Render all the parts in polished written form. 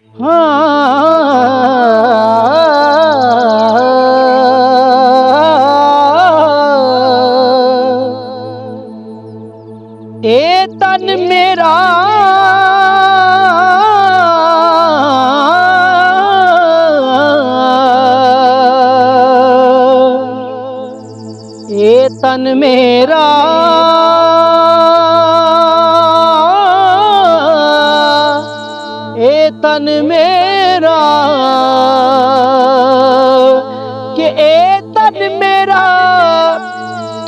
ए तन मेरा ए तन मेरा ए तन मेरा कि ए तन मेरा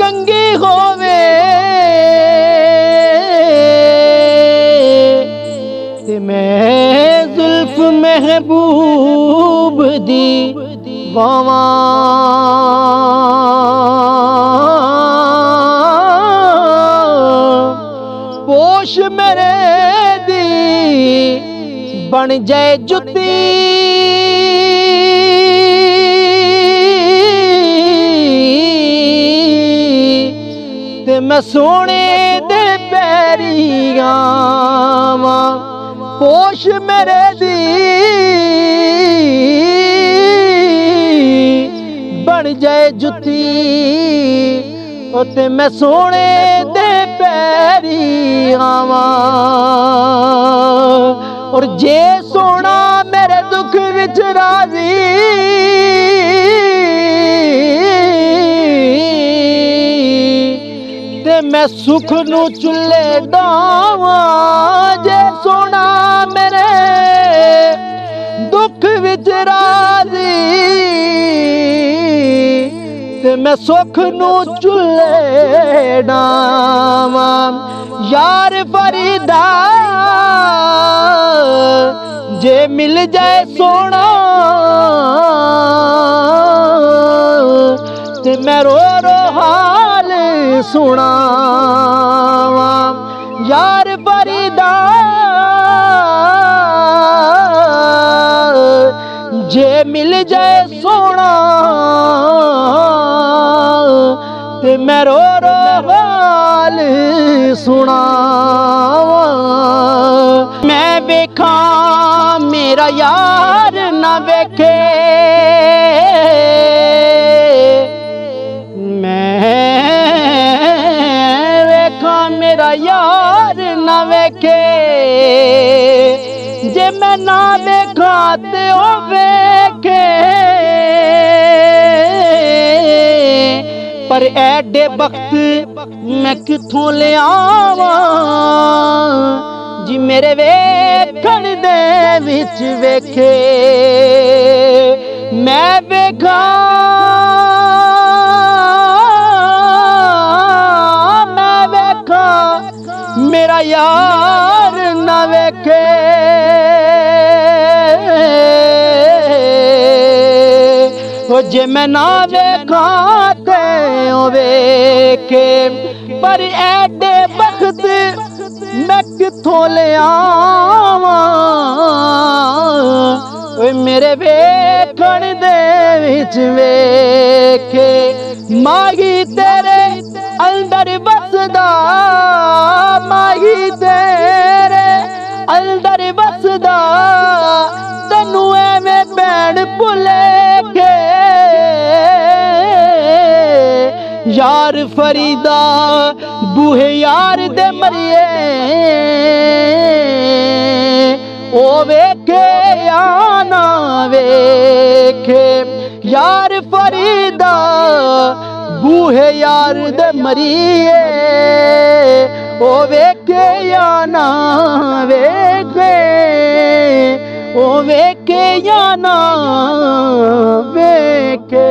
कंगी होवे ते मैं जुल्फ महबूब दी बावा पोश मेरे दी बन जाए जुती ते मैं सोने दे पैरी आवां पोश मेरे दी बन जाए जुती ते मैं सोने दे पैरी आवां और जे सोना मेरे दुख विच राजी ते मैं सुख नू चुल्ले डावां जे सोना मेरे दुख विच राजी ते मैं सुख नू चुल्ले डावां यार फरीदा जे मिल जाए सोना ते मैं रो रो हाल सुनावा यार फरीदा जे मिल जाए सोना ते मैं रो रो हाल सुनावा मैं वेखा मेरा यार ना वेखे मैं वेखा मेरा यार ना वेखे जे मैं ना वेखा ते ओ वेखे पर एडे वक्त मैं किथों ले आवां जी मेरे वेखण दे विच वेखे मैं वेखा मेरा यार ना वेखे ओ जे मैं ना वेखा ते ओ वेखे पर एडे वक्त मैं किथों ले आवां ओए मेरे वेखण दे विच वेखे माही तेरे अंदर बसदा माही तेरे अंदर बसदा तैनू एवें भैन भुलेखे यार फरीदा बूहे यार दे मरिए ओ वेखे या ना वेखे यार फरीदा बूहे यार दे मरिए ओ वेखे या ना वेखे ओ वेखे या ना वेखे।